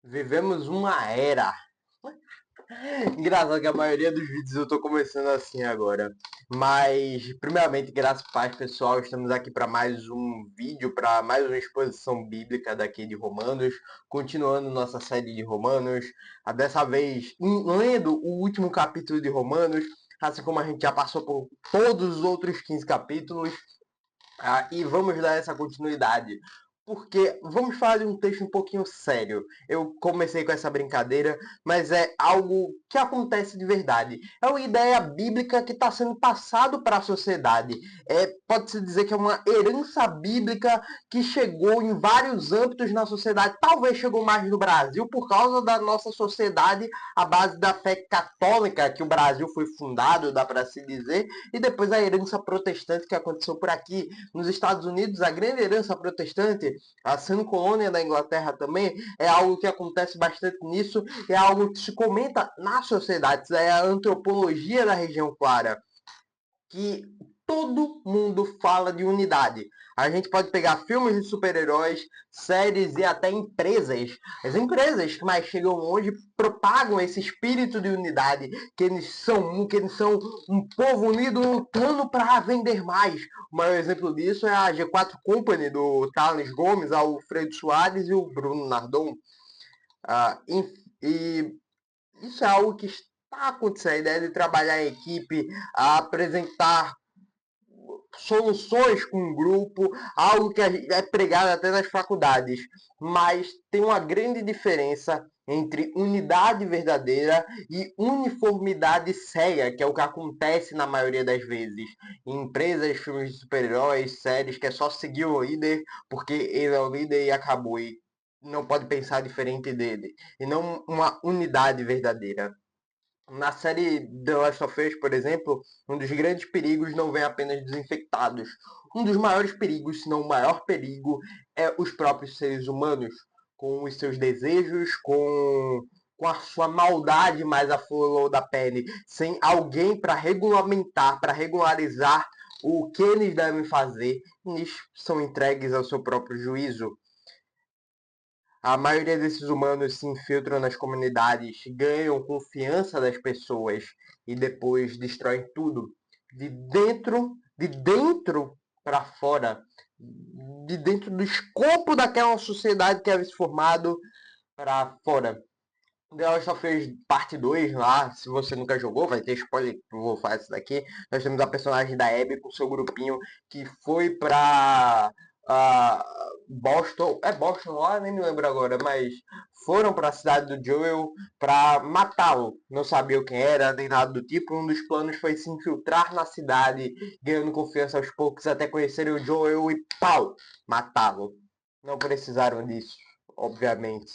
Vivemos uma era. Engraçado que a maioria dos vídeos eu tô começando assim agora. Mas, primeiramente, graças a paz, pessoal. Estamos aqui para mais um vídeo, para mais uma exposição bíblica daqui de Romanos. Continuando nossa série de Romanos. Dessa vez, lendo o último capítulo de Romanos. Assim como a gente já passou por todos os outros 15 capítulos. E vamos dar essa continuidade. Porque vamos falar de um texto um pouquinho sério. Eu comecei com essa brincadeira, mas é algo que acontece de verdade. É uma ideia bíblica que está sendo passado para a sociedade. Pode-se dizer que é uma herança bíblica que chegou em vários âmbitos na sociedade. Talvez chegou mais no Brasil por causa da nossa sociedade, a base da fé católica que o Brasil foi fundado, dá para se dizer, e depois a herança protestante que aconteceu por aqui. Nos Estados Unidos, a grande herança protestante, sendo colônia da Inglaterra também, é algo que acontece bastante nisso, é algo que se comenta na sociedade, é a antropologia da região clara, que todo mundo fala de unidade. A gente pode pegar filmes de super-heróis, séries e até empresas. As empresas que mais chegam longe propagam esse espírito de unidade, que eles são um povo unido lutando para vender mais. O maior exemplo disso é a G4 Company do Thales Gomes, Alfredo Soares e o Bruno Nardon. E isso é algo que está acontecendo, a ideia de trabalhar em equipe, a apresentar soluções com um grupo, algo que é pregado até nas faculdades, mas tem uma grande diferença entre unidade verdadeira e uniformidade cega, que é o que acontece na maioria das vezes em empresas, filmes de super-heróis, séries, que é só seguir o líder porque ele é o líder e acabou, e não pode pensar diferente dele, e não uma unidade verdadeira. Na série The Last of Us, por exemplo, um dos grandes perigos não vem apenas dos infectados. Um dos maiores perigos, se não o maior perigo, é os próprios seres humanos, com os seus desejos, com a sua maldade mais à flor da pele, sem alguém para regulamentar, para regularizar o que eles devem fazer, eles são entregues ao seu próprio juízo. A maioria desses humanos se infiltram nas comunidades, ganham confiança das pessoas e depois destroem tudo. De dentro para fora, de dentro do escopo daquela sociedade que havia se formado para fora. The Last of Us parte 2 lá, se você nunca jogou, vai ter spoiler que eu vou fazer isso daqui. Nós temos a personagem da Abby com seu grupinho que foi pra Boston, é Boston lá, nem me lembro agora, mas foram para a cidade do Joel para matá-lo. Não sabiam quem era, nem nada do tipo. Um dos planos foi se infiltrar na cidade, ganhando confiança aos poucos até conhecerem o Joel e pau, matá-lo. Não precisaram disso, obviamente.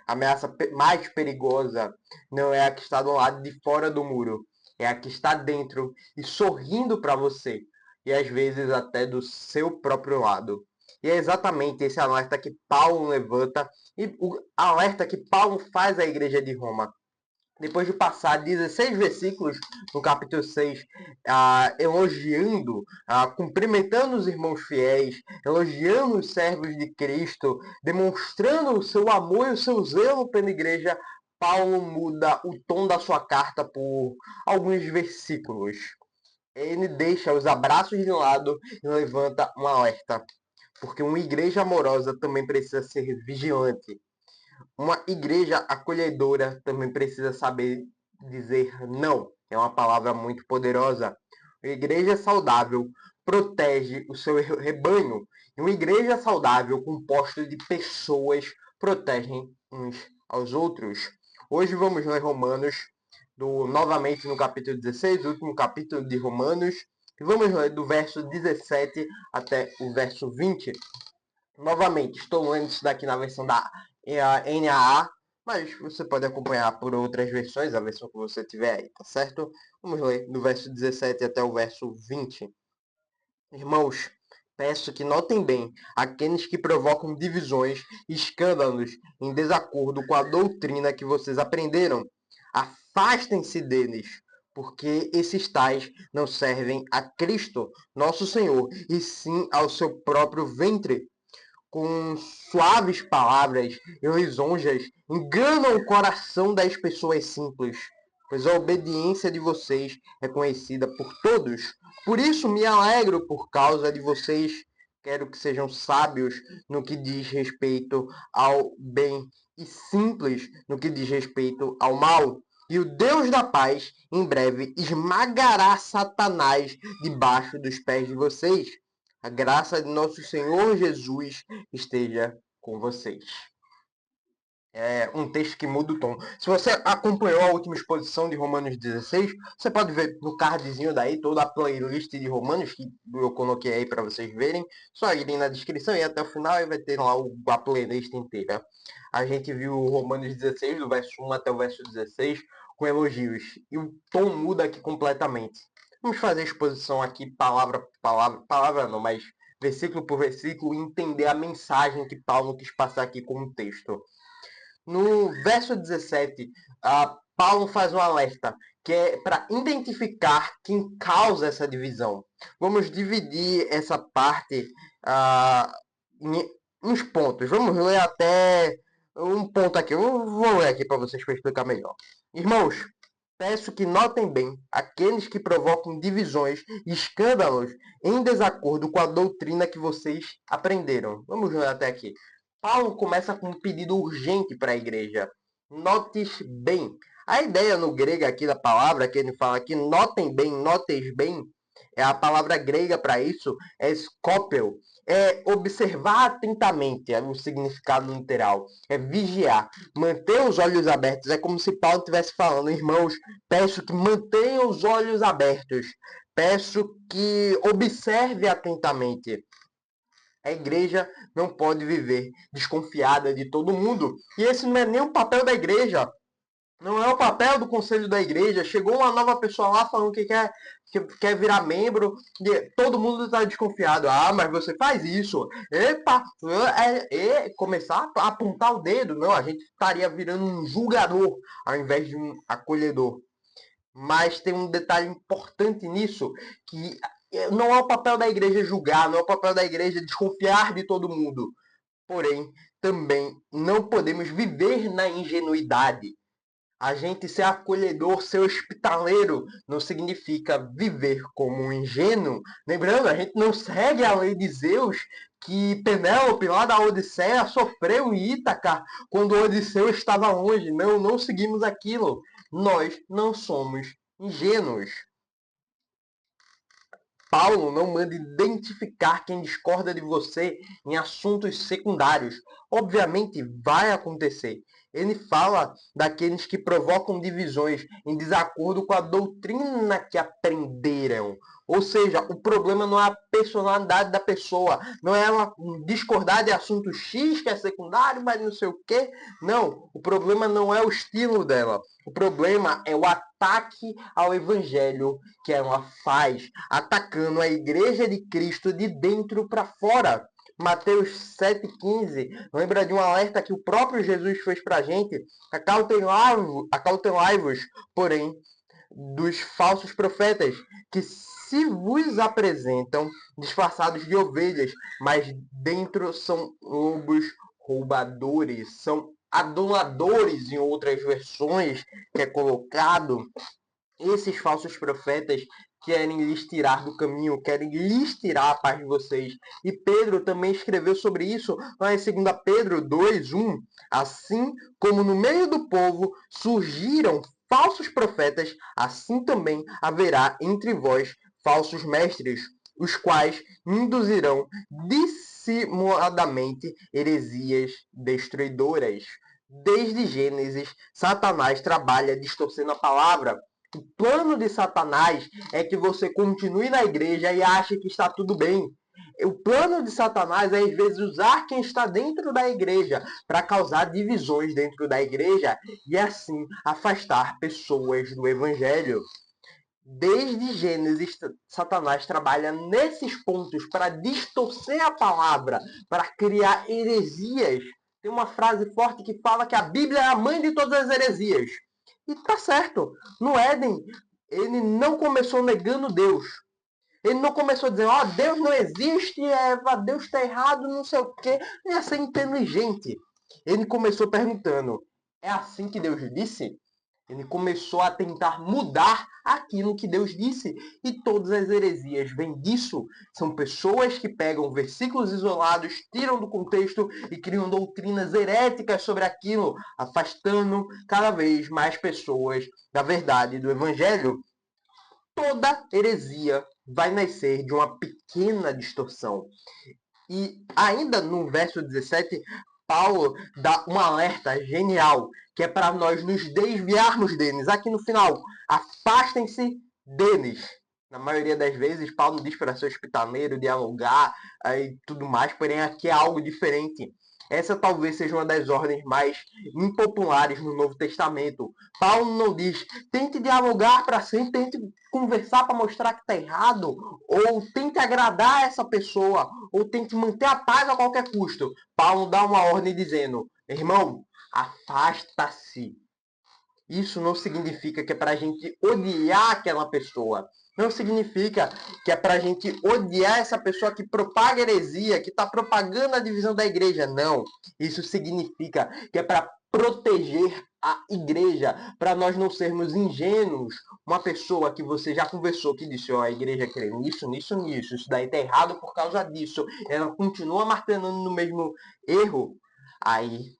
A ameaça mais perigosa não é a que está do lado de fora do muro, é a que está dentro e sorrindo para você, e às vezes até do seu próprio lado. E é exatamente esse alerta que Paulo levanta e o alerta que Paulo faz à igreja de Roma. Depois de passar 16 versículos no capítulo 6, elogiando, cumprimentando os irmãos fiéis, elogiando os servos de Cristo, demonstrando o seu amor e o seu zelo pela igreja, Paulo muda o tom da sua carta por alguns versículos. Ele deixa os abraços de lado e levanta um alerta, porque uma igreja amorosa também precisa ser vigilante. Uma igreja acolhedora também precisa saber dizer não. É uma palavra muito poderosa. Uma igreja saudável protege o seu rebanho. E uma igreja saudável, composta de pessoas, protegem uns aos outros. Hoje vamos ler Romanos, novamente no capítulo 16, o último capítulo de Romanos. E vamos ler do verso 17 até o verso 20. Novamente, estou lendo isso daqui na versão da NAA, mas você pode acompanhar por outras versões, a versão que você tiver aí, tá certo? Vamos ler do verso 17 até o verso 20. Irmãos, peço que notem bem aqueles que provocam divisões e escândalos em desacordo com a doutrina que vocês aprenderam. Afastem-se deles, porque esses tais não servem a Cristo, nosso Senhor, e sim ao seu próprio ventre. com suaves palavras e lisonjas, enganam o coração das pessoas simples, pois a obediência de vocês é conhecida por todos. Por isso me alegro por causa de vocês. Quero que sejam sábios no que diz respeito ao bem e simples no que diz respeito ao mal. E o Deus da paz, em breve, esmagará Satanás debaixo dos pés de vocês. A graça de nosso Senhor Jesus esteja com vocês. É um texto que muda o tom. Se você acompanhou a última exposição de Romanos 16, você pode ver no cardzinho daí toda a playlist de Romanos que eu coloquei aí para vocês verem. Só irem na descrição e até o final e vai ter lá a playlist inteira. A gente viu Romanos 16, do verso 1 até o verso 16, com elogios. E o tom muda aqui completamente. Vamos fazer a exposição aqui palavra por palavra. Palavra não, mas versículo por versículo e entender a mensagem que Paulo quis passar aqui como texto. No verso 17, Paulo faz um alerta, que é para identificar quem causa essa divisão. Vamos dividir essa parte em uns pontos. Vamos ler até um ponto aqui. Eu vou ler aqui para vocês para explicar melhor. Irmãos, peço que notem bem aqueles que provocam divisões e escândalos em desacordo com a doutrina que vocês aprenderam. Vamos ler até aqui. Paulo começa com um pedido urgente para a igreja. Notes bem. A ideia no grego aqui da palavra, que ele fala aqui, notem bem, notes bem, é a palavra grega para isso, é scopel. É observar atentamente, é o significado literal. É vigiar, manter os olhos abertos. É como se Paulo estivesse falando, irmãos, peço que mantenham os olhos abertos. Peço que observe atentamente. A igreja não pode viver desconfiada de todo mundo. E esse não é nem o papel da igreja. Não é o papel do conselho da igreja. Chegou uma nova pessoa lá falando que quer virar membro. E todo mundo está desconfiado. Ah, mas você faz isso. Epa! Começar a apontar o dedo. Não, a gente estaria virando um julgador ao invés de um acolhedor. Mas tem um detalhe importante nisso, que não é o papel da igreja julgar, não é o papel da igreja desconfiar de todo mundo. Porém, também não podemos viver na ingenuidade. A gente ser acolhedor, ser hospitaleiro, não significa viver como um ingênuo. Lembrando, a gente não segue a lei de Zeus, que Penélope, lá da Odisseia, sofreu em Ítaca, quando Odisseu estava longe. Não, não seguimos aquilo. Nós não somos ingênuos. Paulo não manda identificar quem discorda de você em assuntos secundários. Obviamente vai acontecer. Ele fala daqueles que provocam divisões em desacordo com a doutrina que aprenderam. Ou seja, o problema não é a personalidade da pessoa, não é ela discordar de assunto X, que é secundário, mas não sei o quê. Não, o problema não é o estilo dela. O problema é o ataque ao evangelho que ela faz, atacando a igreja de Cristo de dentro para fora. Mateus 7,15 lembra de um alerta que o próprio Jesus fez para a gente. Acautelai-vos, porém, dos falsos profetas, que se vos apresentam disfarçados de ovelhas, mas dentro são lobos roubadores, são aduladores em outras versões que é colocado. Esses falsos profetas querem lhes tirar do caminho, querem lhes tirar a paz de vocês. E Pedro também escreveu sobre isso lá em 2 Pedro 2:1. Assim como no meio do povo surgiram falsos profetas, assim também haverá entre vós falsos mestres, os quais induzirão dissimuladamente heresias destruidoras. Desde Gênesis, Satanás trabalha distorcendo a palavra. O plano de Satanás é que você continue na igreja e ache que está tudo bem. O plano de Satanás é, às vezes, usar quem está dentro da igreja para causar divisões dentro da igreja e, assim, afastar pessoas do evangelho. Desde Gênesis, Satanás trabalha nesses pontos para distorcer a palavra, para criar heresias. Tem uma frase forte que fala que a Bíblia é a mãe de todas as heresias. E tá certo. No Éden, ele não começou negando Deus. Ele não começou dizendo, Deus não existe, Eva, Deus está errado, não sei o quê. Ele ia ser inteligente. Ele começou perguntando, é assim que Deus disse? Ele começou a tentar mudar aquilo que Deus disse. E todas as heresias vêm disso. São pessoas que pegam versículos isolados, tiram do contexto e criam doutrinas heréticas sobre aquilo, afastando cada vez mais pessoas da verdade do Evangelho. Toda heresia vai nascer de uma pequena distorção. E ainda no verso 17, Paulo dá um alerta genial, que é para nós nos desviarmos deles. Aqui no final, afastem-se deles. Na maioria das vezes, Paulo diz para ser hospitaleiro, dialogar e tudo mais, porém aqui é algo diferente. Essa talvez seja uma das ordens mais impopulares no Novo Testamento. Paulo não diz, tente dialogar para sempre, tente conversar para mostrar que está errado, ou tente agradar essa pessoa, ou tente manter a paz a qualquer custo. Paulo dá uma ordem dizendo, irmão, afasta-se. Isso não significa que é para a gente odiar aquela pessoa. Não significa que é para a gente odiar essa pessoa que propaga heresia, que está propagando a divisão da igreja. Não. Isso significa que é para proteger a igreja, para nós não sermos ingênuos. Uma pessoa que você já conversou, que disse, a igreja crê nisso, nisso, nisso, isso daí está errado por causa disso, ela continua martelando no mesmo erro, aí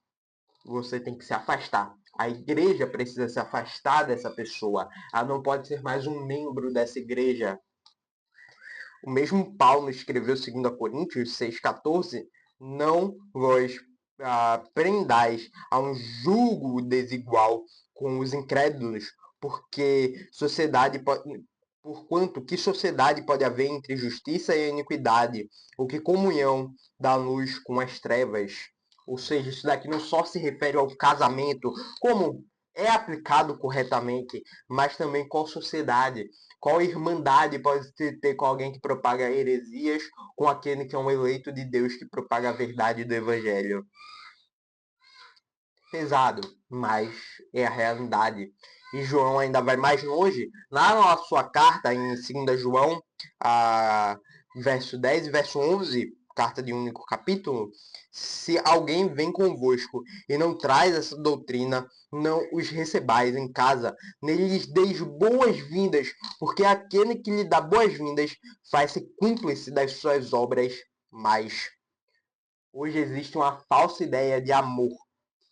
você tem que se afastar. A igreja precisa se afastar dessa pessoa. Ela não pode ser mais um membro dessa igreja. O mesmo Paulo escreveu 2 Coríntios 6,14, não vos prendais a um jugo desigual com os incrédulos, porque porquanto que sociedade pode haver entre justiça e iniquidade, ou que comunhão da luz com as trevas? Ou seja, isso daqui não só se refere ao casamento, como é aplicado corretamente, mas também qual sociedade, qual irmandade pode ter com alguém que propaga heresias, com aquele que é um eleito de Deus que propaga a verdade do Evangelho. Pesado, mas é a realidade. E João ainda vai mais longe. Lá na sua carta, em 2 João, verso 10 e verso 11, carta de um único capítulo, se alguém vem convosco e não traz essa doutrina, não os recebais em casa, nem lhes deis boas-vindas, porque aquele que lhe dá boas-vindas faz-se cúmplice das suas obras, mas hoje existe uma falsa ideia de amor.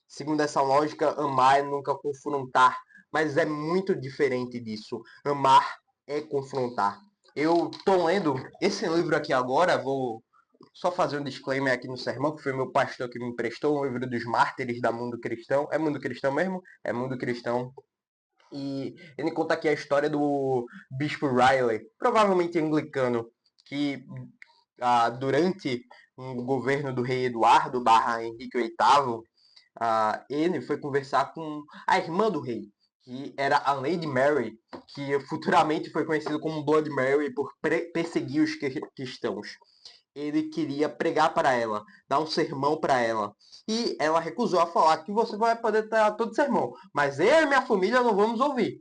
Segundo essa lógica, amar é nunca confrontar, mas é muito diferente disso. Amar é confrontar. Eu estou lendo esse livro aqui agora, vou só fazer um disclaimer aqui no sermão, que foi meu pastor que me emprestou, um livro dos mártires da Mundo Cristão. É Mundo Cristão mesmo? É Mundo Cristão. E ele conta aqui a história do Bispo Riley, provavelmente anglicano, que durante o governo do rei Eduardo Henrique VIII, ele foi conversar com a irmã do rei, que era a Lady Mary, que futuramente foi conhecido como Blood Mary por perseguir os cristãos. Ele queria pregar para ela, dar um sermão para ela. E ela recusou a falar que você vai poder dar todo sermão, mas eu e minha família não vamos ouvir.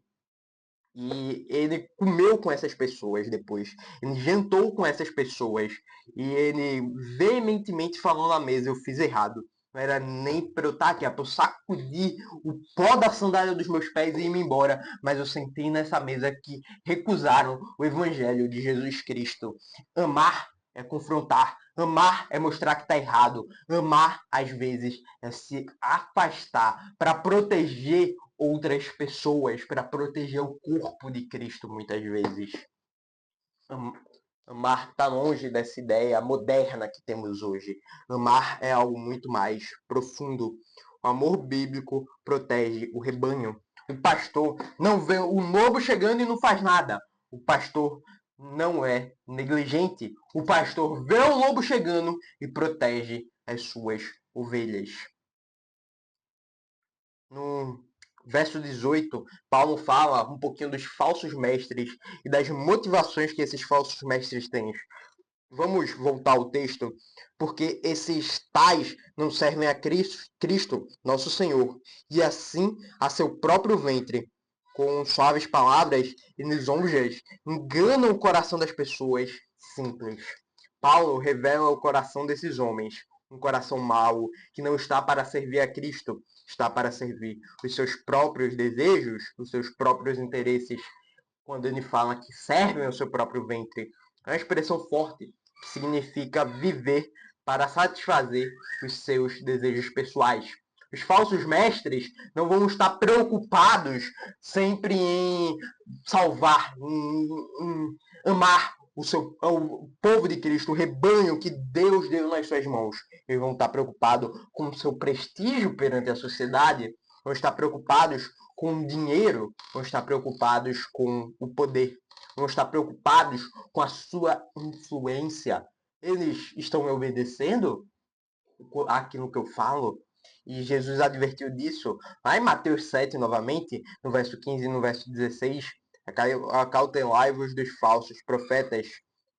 E ele comeu com essas pessoas depois. Ele jantou com essas pessoas. E ele veementemente falou na mesa, eu fiz errado. Não era nem para eu estar aqui, era para eu sacudir o pó da sandália dos meus pés e ir embora. Mas eu sentei nessa mesa que recusaram o evangelho de Jesus Cristo. Amar é confrontar. Amar é mostrar que está errado. Amar, às vezes, é se afastar para proteger outras pessoas, para proteger o corpo de Cristo, muitas vezes. Amar está longe dessa ideia moderna que temos hoje. Amar é algo muito mais profundo. O amor bíblico protege o rebanho. O pastor não vê o lobo chegando e não faz nada. O pastor não é negligente. O pastor vê o lobo chegando e protege as suas ovelhas. No verso 18, Paulo fala um pouquinho dos falsos mestres e das motivações que esses falsos mestres têm. Vamos voltar ao texto, porque esses tais não servem a Cristo, nosso Senhor, e assim a seu próprio ventre. com suaves palavras e lisonjas, enganam o coração das pessoas simples. Paulo revela o coração desses homens, um coração mau, que não está para servir a Cristo, está para servir os seus próprios desejos, os seus próprios interesses. Quando ele fala que servem ao seu próprio ventre, é uma expressão forte, que significa viver para satisfazer os seus desejos pessoais. Os falsos mestres não vão estar preocupados sempre em salvar, em amar o povo de Cristo, o rebanho que Deus deu nas suas mãos. Eles vão estar preocupados com o seu prestígio perante a sociedade, vão estar preocupados com o dinheiro, vão estar preocupados com o poder, vão estar preocupados com a sua influência. Eles estão me obedecendo aquilo que eu falo? E Jesus advertiu disso lá em Mateus 7, novamente, no verso 15 e no verso 16. Acautelai-vos dos falsos profetas,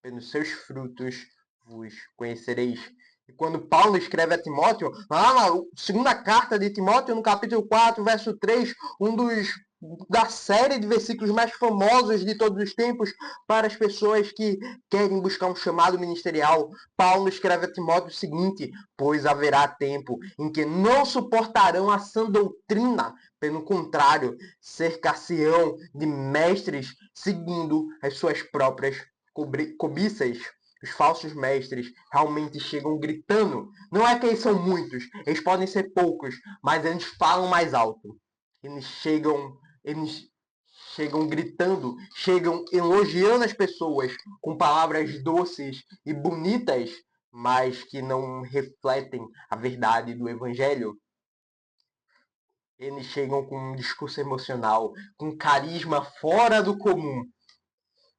pelos seus frutos vos conhecereis. E quando Paulo escreve a Timóteo, lá na segunda carta de Timóteo, no capítulo 4, verso 3, da série de versículos mais famosos de todos os tempos para as pessoas que querem buscar um chamado ministerial, Paulo escreve a Timóteo o seguinte: pois haverá tempo em que não suportarão a sã doutrina, pelo contrário, cercar-se-ão de mestres seguindo as suas próprias cobiças. Os falsos mestres realmente chegam gritando. Não é que eles são muitos, eles podem ser poucos, mas eles falam mais alto. Eles chegam gritando, chegam elogiando as pessoas com palavras doces e bonitas, mas que não refletem a verdade do Evangelho. Eles chegam com um discurso emocional, com carisma fora do comum.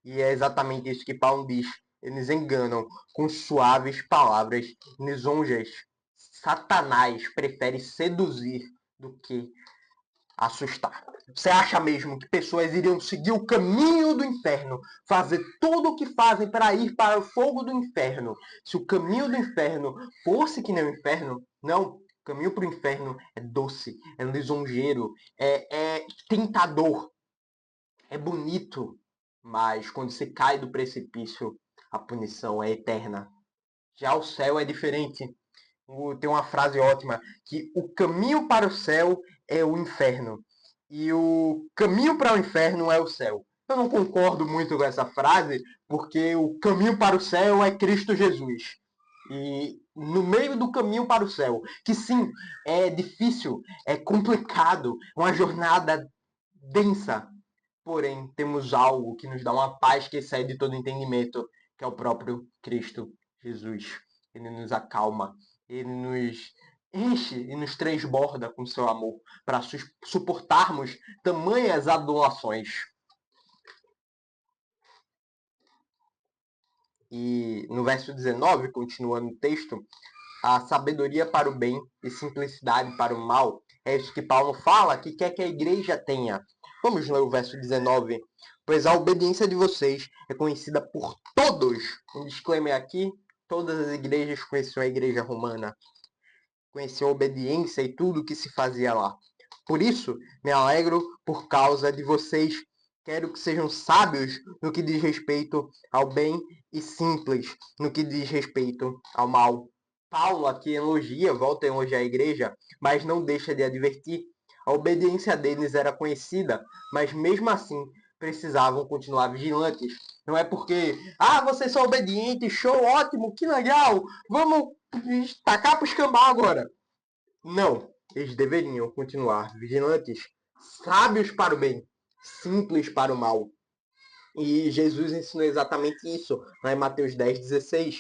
E é exatamente isso que Paulo diz. Eles enganam com suaves palavras lisonjas. Satanás prefere seduzir do que assustar. Você acha mesmo que pessoas iriam seguir o caminho do inferno, fazer tudo o que fazem para ir para o fogo do inferno? Se o caminho do inferno fosse que nem o inferno, não. O caminho para o inferno é doce, é lisonjeiro, é tentador, é bonito. Mas quando você cai do precipício, a punição é eterna. Já o céu é diferente. Tem uma frase ótima, que o caminho para o céu é o inferno e o caminho para o inferno é o céu. Eu não concordo muito com essa frase, porque o caminho para o céu é Cristo Jesus. E no meio do caminho para o céu, que sim, é difícil, é complicado, uma jornada densa, porém temos algo que nos dá uma paz que excede todo entendimento, que é o próprio Cristo Jesus. Ele nos acalma, ele nos enche e nos transborda com seu amor para suportarmos tamanhas adulações. E no verso 19, continuando o texto, a sabedoria para o bem e simplicidade para o mal, é isso que Paulo fala, que quer que a igreja tenha. Vamos ler o verso 19. Pois a obediência de vocês é conhecida por todos. Um disclaimer aqui, todas as igrejas conheciam a igreja romana. Conheciam a obediência e tudo o que se fazia lá. Por isso, me alegro por causa de vocês. Quero que sejam sábios no que diz respeito ao bem e simples no que diz respeito ao mal. Paulo aqui elogia, volta a elogiar a igreja, mas não deixa de advertir. A obediência deles era conhecida, mas mesmo assim precisavam continuar vigilantes. Não é porque, vocês são obedientes, show, ótimo, que legal, vamos tacar pro escambau agora. Não, eles deveriam continuar vigilantes, sábios para o bem, simples para o mal. E Jesus ensinou exatamente isso, lá em Mateus 10:16.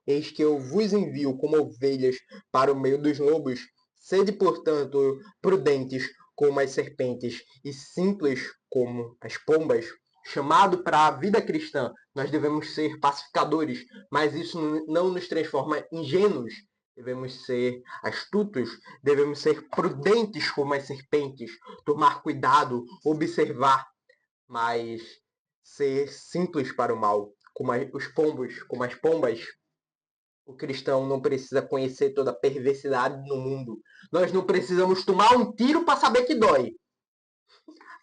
Eis que eu vos envio como ovelhas para o meio dos lobos. Sede, portanto, prudentes como as serpentes e simples como as pombas. Chamado para a vida cristã, nós devemos ser pacificadores, mas isso não nos transforma em ingênuos. Devemos ser astutos, devemos ser prudentes como as serpentes, tomar cuidado, observar, mas ser simples para o mal, como os pombos, como as pombas. O cristão não precisa conhecer toda a perversidade no mundo. Nós não precisamos tomar um tiro para saber que dói.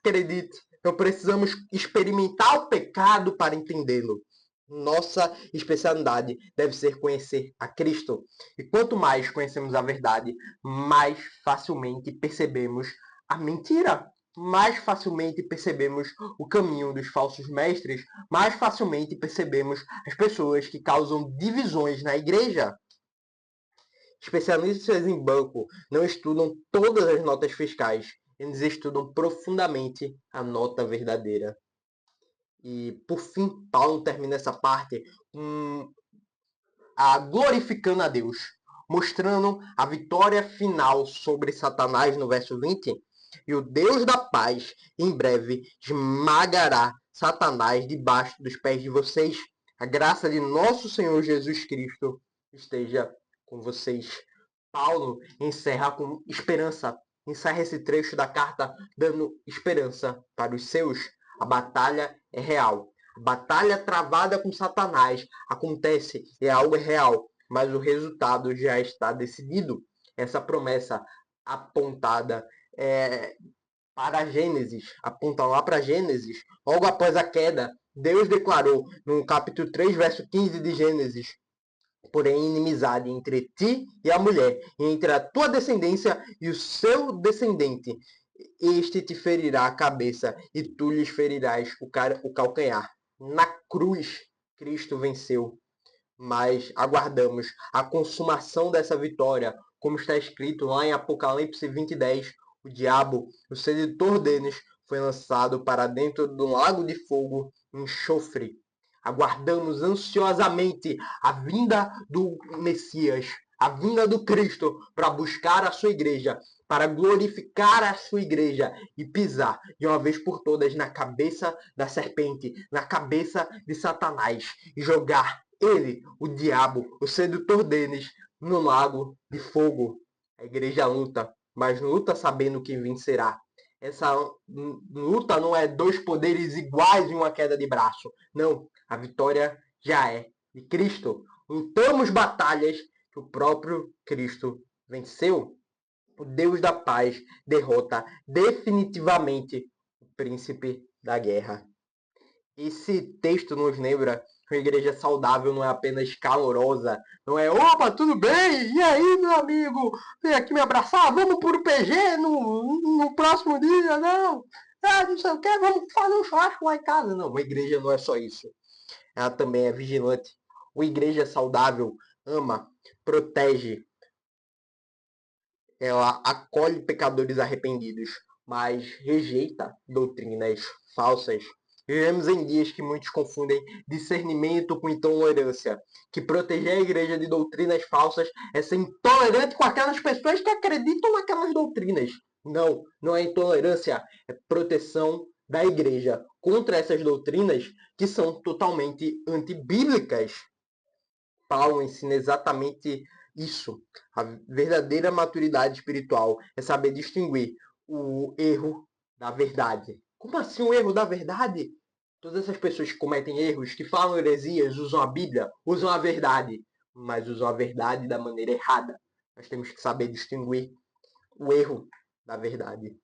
Acredite, não precisamos experimentar o pecado para entendê-lo. Nossa especialidade deve ser conhecer a Cristo. E quanto mais conhecemos a verdade, mais facilmente percebemos a mentira. Mais facilmente percebemos o caminho dos falsos mestres. Mais facilmente percebemos as pessoas que causam divisões na igreja. Especialistas em banco não estudam todas as notas fiscais. Eles estudam profundamente a nota verdadeira. E, por fim, Paulo termina essa parte glorificando a Deus, mostrando a vitória final sobre Satanás no verso 20. E o Deus da paz, em breve, esmagará Satanás debaixo dos pés de vocês. A graça de nosso Senhor Jesus Cristo esteja com vocês. Paulo encerra com esperança. Encerra esse trecho da carta dando esperança para os seus. A batalha é real. A batalha travada com Satanás acontece, é algo real, mas o resultado já está decidido. Essa promessa apontada para Gênesis, aponta lá para Gênesis, logo após a queda, Deus declarou no capítulo 3, verso 15 de Gênesis: porém inimizade entre ti e a mulher, e entre a tua descendência e o seu descendente. Este te ferirá a cabeça, e tu lhes ferirás o calcanhar. Na cruz, Cristo venceu, mas aguardamos a consumação dessa vitória, como está escrito lá em Apocalipse 20:10. O diabo, o sedutor deles, foi lançado para dentro do lago de fogo e enxofre. Aguardamos ansiosamente a vinda do Messias, a vinda do Cristo, para buscar a sua igreja, para glorificar a sua igreja e pisar de uma vez por todas na cabeça da serpente, na cabeça de Satanás, e jogar ele, o diabo, o sedutor deles, no lago de fogo. A igreja luta, mas luta sabendo que vencerá. Essa luta não é dois poderes iguais em uma queda de braço. Não, a vitória já é de Cristo. Lutamos batalhas que o próprio Cristo venceu. O Deus da paz derrota definitivamente o príncipe da guerra. Esse texto nos lembra que uma igreja saudável não é apenas calorosa, não é opa, tudo bem? E aí, meu amigo? Vem aqui me abraçar? Vamos pro PG no próximo dia? Não. Não sei o que, vamos fazer um churrasco lá em casa. Não, uma igreja não é só isso. Ela também é vigilante. Uma igreja saudável ama, protege, ela acolhe pecadores arrependidos, mas rejeita doutrinas falsas. Vivemos em dias que muitos confundem discernimento com intolerância, que proteger a igreja de doutrinas falsas é ser intolerante com aquelas pessoas que acreditam naquelas doutrinas. Não, não é intolerância, é proteção da igreja contra essas doutrinas que são totalmente antibíblicas. Paulo ensina exatamente isso. A verdadeira maturidade espiritual é saber distinguir o erro da verdade. Como assim o erro da verdade? Todas essas pessoas que cometem erros, que falam heresias, usam a Bíblia, usam a verdade, mas usam a verdade da maneira errada. Nós temos que saber distinguir o erro da verdade.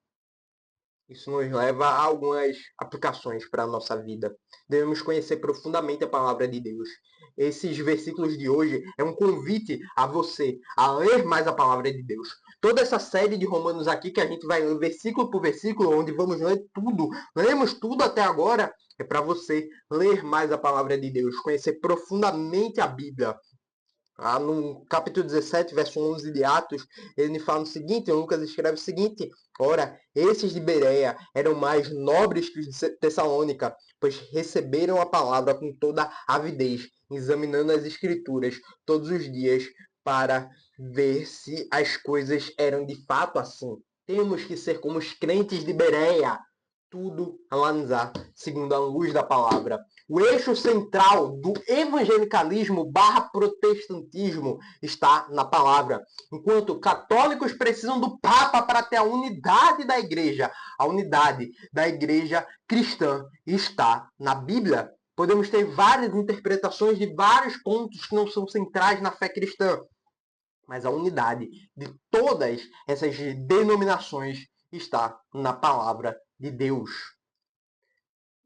Isso nos leva a algumas aplicações para a nossa vida. Devemos conhecer profundamente a palavra de Deus. Esses versículos de hoje é um convite a você a ler mais a palavra de Deus. Toda essa série de Romanos aqui, que a gente vai ler versículo por versículo, onde vamos ler tudo, lemos tudo até agora, é para você ler mais a palavra de Deus, conhecer profundamente a Bíblia. No capítulo 17, verso 11 de Atos, ele fala o seguinte, Lucas escreve o seguinte: ora, esses de Bereia eram mais nobres que os de Tessalônica, pois receberam a palavra com toda avidez, examinando as escrituras todos os dias para ver se as coisas eram de fato assim. Temos que ser como os crentes de Bereia, tudo analisar segundo a luz da palavra. O eixo central do evangelicalismo / protestantismo está na palavra. Enquanto católicos precisam do Papa para ter a unidade da igreja, a unidade da igreja cristã está na Bíblia. Podemos ter várias interpretações de vários pontos que não são centrais na fé cristã, mas a unidade de todas essas denominações está na palavra de Deus.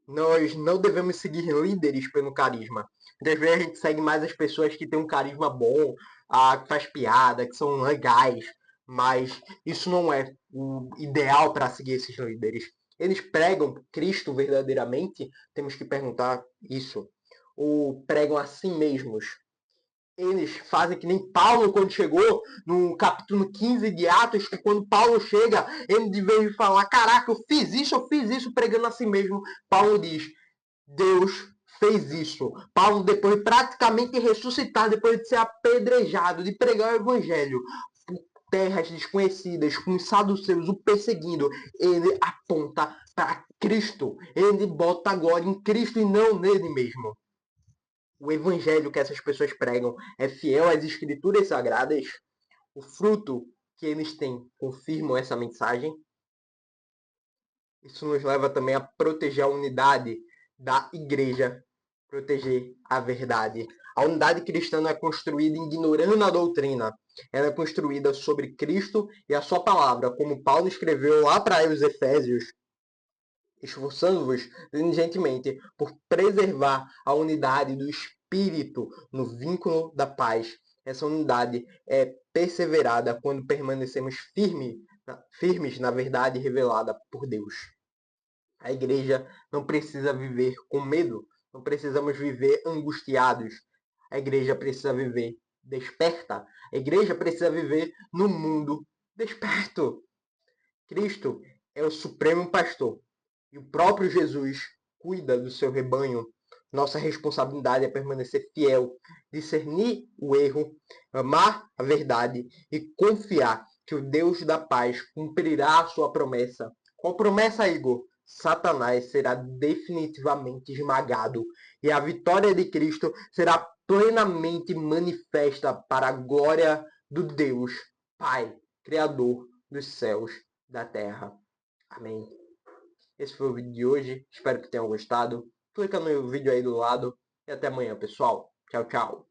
Nós não devemos seguir líderes pelo carisma. Muitas vezes a gente segue mais as pessoas que têm um carisma bom, que faz piada, que são legais, mas isso não é o ideal para seguir esses líderes. Eles pregam Cristo verdadeiramente? Temos que perguntar isso. Ou pregam a si mesmos? Eles fazem que nem Paulo quando chegou no capítulo 15 de Atos, que quando Paulo chega, ele de vez de falar, caraca, eu fiz isso, pregando a si mesmo, Paulo diz, Deus fez isso. Paulo, depois de praticamente ressuscitar, depois de ser apedrejado, de pregar o evangelho, por terras desconhecidas, com os saduceus o perseguindo, ele aponta para Cristo. Ele bota agora em Cristo e não nele mesmo. O evangelho que essas pessoas pregam é fiel às escrituras sagradas? O fruto que eles têm confirmam essa mensagem? Isso nos leva também a proteger a unidade da igreja, proteger a verdade. A unidade cristã não é construída ignorando a doutrina. Ela é construída sobre Cristo e a sua palavra, como Paulo escreveu lá para os Efésios, esforçando-vos diligentemente por preservar a unidade do Espírito no vínculo da paz. Essa unidade é perseverada quando permanecemos firmes na verdade revelada por Deus. A igreja não precisa viver com medo, não precisamos viver angustiados. A igreja precisa viver desperta. A igreja precisa viver no mundo desperto. Cristo é o supremo pastor e o próprio Jesus cuida do seu rebanho. Nossa responsabilidade é permanecer fiel, discernir o erro, amar a verdade e confiar que o Deus da paz cumprirá a sua promessa. Qual promessa, Igor? Satanás será definitivamente esmagado e a vitória de Cristo será plenamente manifesta para a glória do Deus Pai, Criador dos céus e da terra. Amém. Esse foi o vídeo de hoje. Espero que tenham gostado. Clica no vídeo aí do lado. E até amanhã, pessoal. Tchau, tchau.